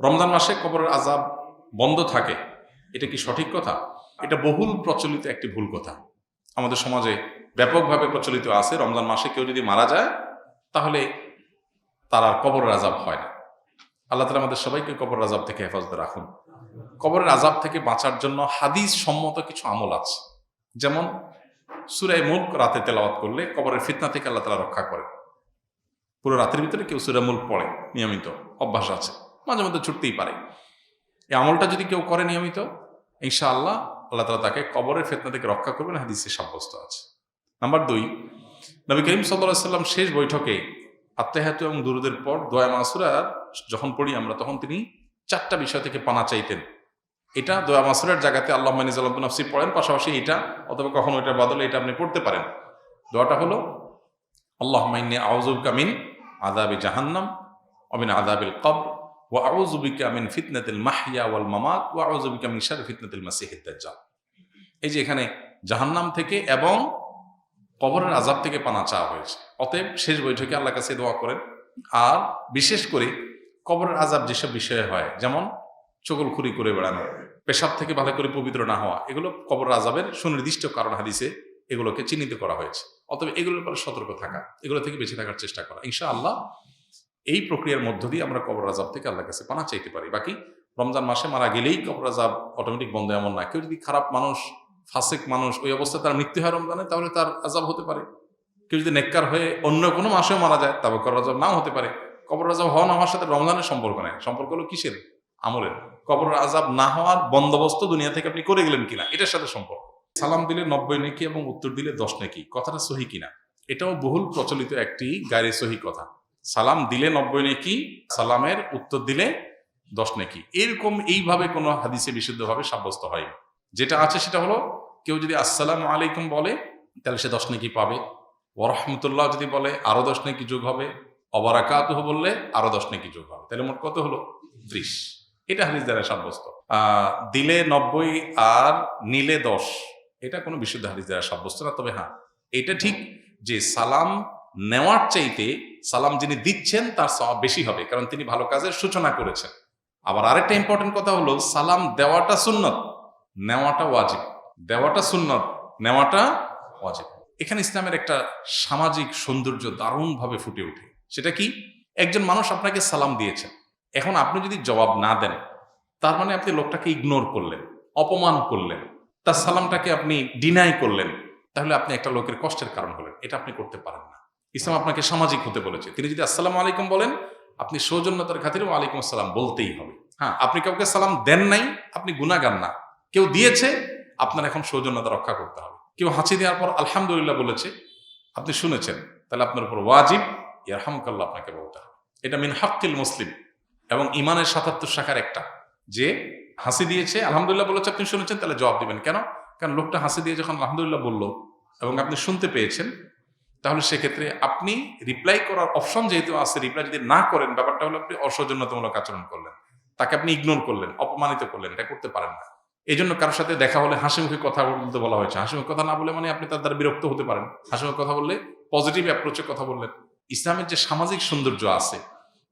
রমজান মাসে কবরের আযাব বন্ধ থাকে, এটা কি সঠিক কথা? এটা বহুল প্রচলিত একটি ভুল কথা। আমাদের সমাজে ব্যাপকভাবে প্রচলিত আছে, রমজান মাসে কেউ যদি মারা যায় তাহলে তার আর কবরের আযাব হয় না। আল্লাহ তাআলা আমাদের সবাইকে কবরের আযাব থেকে হেফাজতে রাখুন। কবরের আযাব থেকে বাঁচার জন্য হাদিস সম্মত কিছু আমল আছে। যেমন সূরা মুলক রাতে তেলাওয়াত করলে কবরের ফিতনা থেকে আল্লাহ তাআলা রক্ষা করে। পুরো রাতের ভিতরে কেউ সূরা মুলক পড়ে, নিয়মিত অভ্যাস আছে, মাঝে মধ্যে ছুটতেই পারে। এই আমলটা যদি কেউ করে নিয়মিত, ইনশাআল্লাহ আল্লাহ তাআলা তাকে কবরের ফিতনা থেকে রক্ষা করবেন, হাদিসে সাব্যস্ত আছে। নাম্বার 2, নবী করিম সাল্লাল্লাহু আলাইহি ওয়াসাল্লাম শেষ বৈঠকে আত্তাহিয়াতু এবং দুরুদের পর দোয়া মাসুরা যখন পড়ি আমরা, তখন তিনি 4টা বিষয় থেকে পানা চাইতেন। এটা দোয়া মাসুরার জায়গাতে আল্লাহুম্মা ইন্নী যালামতু নাফসি পড়েন, পাশাপাশি এটা অথবা কখনো এটার বদলে এটা আপনি পড়তে পারেন। দোয়াটা হলো আল্লাহুম্মা ইন্নী আউযু বিকা মিন আযাবি জাহান্নাম ওয়া মিন আযাবিল কবর ওয়া আউযু বিকা মিন ফিতনাতিল মাহইয়া ওয়াল মামাত ওয়া আউযু বিকা মিন শাররি ফিতনাতিল মাসিহিদ দাজ্জাল। এই যে এখানে জাহান্নাম থেকে এবং কবরের আযাব থেকে পানা চাওয়া হয়েছে। অতএব শেষ বৈঠকে আল্লাহর কাছে দোয়া করেন। আর বিশেষ করে কবরের আযাব যেসব বিষয়ে হয়, যেমন চগলখুরি করে বেড়ানো, পেশাব থেকে ভালো করে পবিত্র না হওয়া, এগুলো কবরের আযাবের সুনির্দিষ্ট কারণ হাদিসে এগুলোকে চিহ্নিত করা হয়েছে। অতএব এগুলোর ব্যাপারে সতর্ক থাকা, এগুলো থেকে বেঁচে থাকার চেষ্টা করা। ইনশাআল্লাহ এই প্রক্রিয়ার মধ্য দিয়ে আমরা কবরের আযাব থেকে আল্লাহর কাছে পানা চাইতে পারি। বাকি রমজান মাসে মারা গেলেই কবরের আযাব অটোমেটিক বন্ধ এমন না। কেউ যদি খারাপ মানুষ, ফাসিক মানুষ, ওই অবস্থায় তার মৃত্যু হয় রমজানে, তাহলে তার আযাব হতে পারে। কেউ যদি নেককার হয়ে অন্য কোনো মাসেও মারা যায়, তবে কবরের আযাব নাও হতে পারে। কবরের আযাব হওয়া না হওয়ার সাথে রমজানের সম্পর্ক নেই। সম্পর্ক হলো কিসের? আমলের। কবরের আযাব না হওয়ার বন্দোবস্ত দুনিয়া থেকে আপনি করে গেলেন কিনা, এটার সাথে সম্পর্ক। সালাম দিলে 90 নেকি এবং উত্তর দিলে 10 নেকি, কথাটা সহি কিনা? এটাও বহুল প্রচলিত একটি গায়রে সহি কথা। সালাম দিলে 90 নেকি, সালামের উত্তর দিলে 10 নেকি, এরকম এইভাবে কোনো হাদিসে বিশুদ্ধভাবে সাব্যস্ত হয়নি। যেটা আছে সেটা হলো, কেউ যদি আসসালামু আলাইকুম বলে তাহলে সে 10 নেকি পাবে। ওয়া রাহমাতুল্লাহ যদি বলে আরো 10 নেকি যোগ হবে। ওয়া বারাকাতুহু বললে আরো 10 নেকি যোগ হবে। তাহলে মোট কত হলো? 30। এটা হাদিস দ্বারা সাব্যস্ত। দিলে 90 আর নিলে 10, এটা কোনো বিশুদ্ধ হাদিস দ্বারা সাব্যস্ত না। তবে হ্যাঁ, এটা ঠিক যে সালাম নেওয়ার চাইতে সালাম যিনি দিচ্ছেন তার সওয়াব বেশি হবে, কারণ তিনি ভালো কাজের সূচনা করেছেন। আবার আরেকটা ইম্পর্টেন্ট কথা হলো, সালাম দেওয়াটা সুন্নত, নেওয়াটা ওয়াজিব। দেওয়াটা সুন্নত, নেওয়াটা ওয়াজিব। এখানে ইসলামের একটা সামাজিক সৌন্দর্য দারুণভাবে ফুটে ওঠে। সেটা কি? একজন মানুষ আপনাকে সালাম দিয়েছেন, এখন আপনি যদি জবাব না দেন, তার মানে আপনি লোকটাকে ইগনোর করলেন, অপমান করলেন, তার সালামটাকে আপনি ডিনাই করলেন, তাহলে আপনি একটা লোকের কষ্টের কারণ হলেন। এটা আপনি করতে পারেন না। ইসলাম আপনাকে সামাজিক হতে বলেছে। তিনি যদি আসসালামু আলাইকুম বলেন, আপনি সৌজন্যতার খাতিরে ওয়ালাইকুম আসসালাম বলতেই হবে। হ্যাঁ, আপনি কাউকে সালাম দেন নাই, আপনি গুনাহগার না। কেউ দিয়েছে, আপনার এখন সৌজন্যতা রক্ষা করতে হবে। কেউ হাঁচি দেওয়ার পর আলহামদুলিল্লাহ বলেছে, আপনি শুনেছেন, তাহলে আপনার উপর ওয়াজিব ইয়ারহামুকাল্লাহ আপনাকে বলতে হবে। এটা মিন হাক্কিল মুসলিম এবং ইমানের 77 শাখার একটা, যে হাসি দিয়েছে, আলহামদুলিল্লাহ বলেছে, আপনি শুনেছেন, তাহলে জবাব দিবেন। কেন? কারণ লোকটা হাসি দিয়ে যখন আলহামদুলিল্লাহ বললো এবং আপনি শুনতে পেয়েছেন, তাহলে সেক্ষেত্রে আপনি রিপ্লাই করার অপশন যেহেতু আছে, রিপ্লাই যদি না করেন, ব্যাপারটা হলো আপনি অসৌজন্যতামূলক আচরণ করলেন, তাকে আপনি ইগনোর করলেন, অপমানিত করলেন। এটা করতে পারেন না। এই জন্য কারোর সাথে দেখা হলে হাসি মুখে কথা বলতে বলা হয়েছে। হাসি মুখে কথা না বলে মানে আপনি তার দ্বারা বিরক্ত হতে পারেন। হাসি মুখে কথা বললে পজিটিভ অ্যাপ্রোচে কথা বললেন। ইসলামের যে সামাজিক সৌন্দর্য আছে,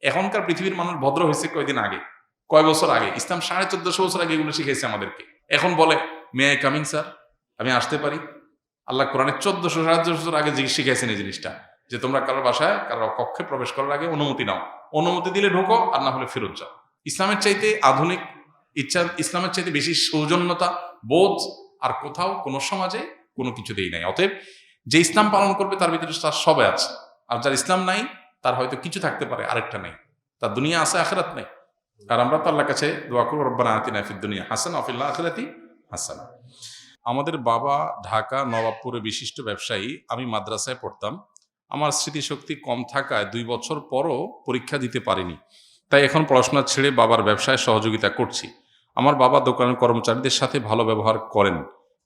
এখনকার পৃথিবীর মানুষ ভদ্র হয়েছে কয়দিন আগে, কয় বছর আগে। ইসলাম 1450 বছর আগে এগুলো শিখেছে আমাদেরকে। এখন বলে মে আই কামিং স্যার, আমি আসতে পারি? আল্লাহ কোরআনে 1400-1450 বছর আগে শিখেছেন এই জিনিসটা, যে তোমরা কারোর বাসায়, কারোর কক্ষে প্রবেশ করার আগে অনুমতি নাও। অনুমতি দিলে ঢোকো, আর না হলে ফেরত যাও। ইসলামের চাইতে আধুনিক ইসলামের চাইতে বেশি সৌজন্যতা বোধ আর কোথাও কোনো সমাজে কোনো কিছুতেই নাই। অতএব যে ইসলাম পালন করবে তার ভিতরে তার সবে আছে, আর যার ইসলাম নাই তার হয়তো কিছু থাকতে পারে, আরেকটা নেই। তার দুনিয়া আছে, আখিরাত নেই। আর আমরা তো আল্লাহর কাছে দোয়া করব, রব্বানা আতিনা ফিদ দুনিয়া হাসানা ওয়া ফিল আখিরাতি হাসানা। আমাদের বাবা ঢাকা নবাবপুরে বিশিষ্ট ব্যবসায়ী। আমি মাদ্রাসায় পড়তাম। আমার স্মৃতিশক্তি কম থাকায় 2 বছর পরও পরীক্ষা দিতে পারিনি। তাই এখন পড়াশোনা ছেড়ে বাবার ব্যবসায় সহযোগিতা করছি। আমার বাবা দোকানের কর্মচারীদের সাথে ভালো ব্যবহার করেন,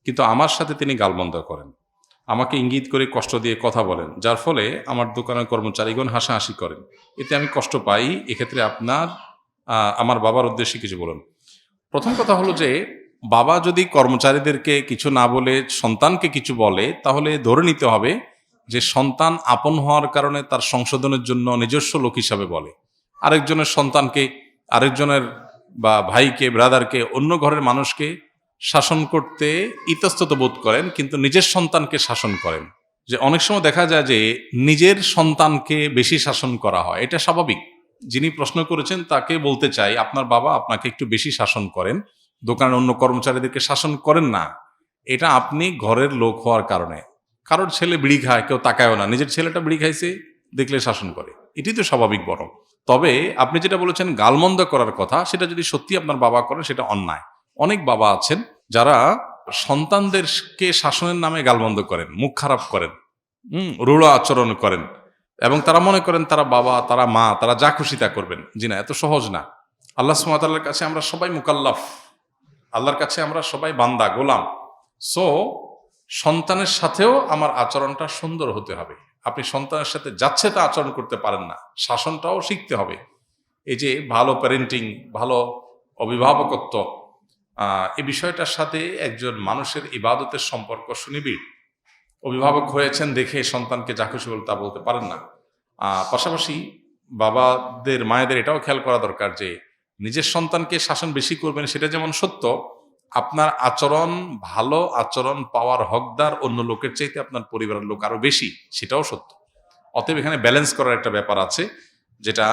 কিন্তু আমার সাথে তিনি গালমন্দ করেন। আমাকে ইঙ্গিত করে কষ্ট দিয়ে কথা বলেন, যার ফলে আমার দোকানের কর্মচারীগণ হাসাহাসি করেন। এতে আমি কষ্ট পাই। এক্ষেত্রে আমার বাবার উদ্দেশ্যে কিছু বলুন। প্রথম কথা হলো যে, বাবা যদি কর্মচারীদেরকে কিছু না বলে সন্তানকে কিছু বলে, তাহলে ধরে নিতে হবে যে সন্তান আপন হওয়ার কারণে তার সংশোধনের জন্য নিজস্ব লোক হিসাবে বলে। আরেকজনের সন্তানকে আরেকজনের বা ভাইকে, ব্রাদারকে, অন্য ঘরের মানুষকে শাসন করতে ইতস্তত বোধ করেন, কিন্তু নিজের সন্তানকে শাসন করেন। যে অনেক সময় দেখা যায় যে নিজের সন্তানকে বেশি শাসন করা হয়, এটা স্বাভাবিক। যিনি প্রশ্ন করেছেন তাকে বলতে চাই, আপনার বাবা আপনাকে একটু বেশি শাসন করেন, দোকানের অন্য কর্মচারীদেরকে শাসন করেন না। এটা আপনি ঘরের লোক হওয়ার কারণে। কারোর ছেলে বিড়ি খায়, কেউ তাকায়ও না, নিজের ছেলেটা বিড়ি খাইছে দেখলে শাসন করে, এটি তো স্বাভাবিক। বরং তবে আপনি যেটা বলেছেন গালমন্দ করার কথা, সেটা যদি সত্যি আপনার বাবা করেন সেটা অন্যায়। অনেক বাবা আছেন যারা সন্তানদেরকে শাসনের নামে গালমন্দ করেন, মুখ খারাপ করেন, রূঢ় আচরণ করেন, এবং তারা মনে করেন তারা বাবা, তারা মা, তারা যা খুশি তা করবেন। জি না, এত সহজ না। আল্লাহ সুবহানাহু ওয়া তাআলার কাছে আমরা সবাই মুকাল্লাফ, আল্লাহর কাছে আমরা সবাই বান্দা, গোলাম। সো সন্তানের সাথেও আমার আচরণটা সুন্দর হতে হবে। আপনি সন্তানের সাথে যাচ্ছে তা আচরণ করতে পারেন না, শাসনটাও শিখতে হবে। এই যে ভালো প্যারেন্টিং, ভালো অভিভাবকত্ব, এই বিষয়টার সাথে একজন মানুষের ইবাদতের সম্পর্ক সুনিবিড়। অভিভাবক হয়েছেন দেখে সন্তানকে যা খুশি বলে তা বলতে পারেন না। পাশাপাশি বাবাদের, মায়েদের এটাও খেয়াল করা দরকার যে নিজের সন্তানকে শাসন বেশি করবেন সেটা যেমন সত্য, আপনার আচরণ, ভালো আচরণ পাওয়ার হকদার অন্য লোকের চাইতে আপনার পরিবারের লোক আরো বেশি, সেটাও সত্য। অতএব এখানে ব্যালেন্স করার একটা ব্যাপার আছে, যেটা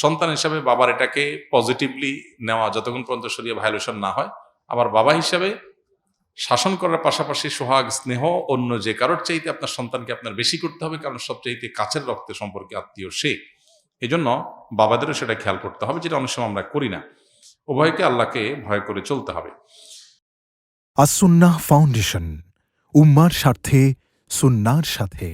সন্তান হিসাবে বাবার এটাকে পজিটিভলি নেওয়া যতক্ষণ পর্যন্ত শরীরে ভায়োলেশন না হয়। আবার বাবা হিসাবে শাসন করার পাশাপাশি সোহাগ, স্নেহ অন্য যে কারোর চাইতে আপনার সন্তানকে আপনার বেশি করতে হবে, কারণ সবচাইতে কাছের রক্তের সম্পর্কে আত্মীয় সে। এই জন্য বাবাদেরও সেটা খেয়াল করতে হবে, যেটা অনেক সময় আমরা করি না। উভয়কে আল্লাহকে ভয় করে চলতে হবে। আস-সুন্নাহ ফাউন্ডেশন, উম্মার স্বার্থে সুন্নাহর সাথে।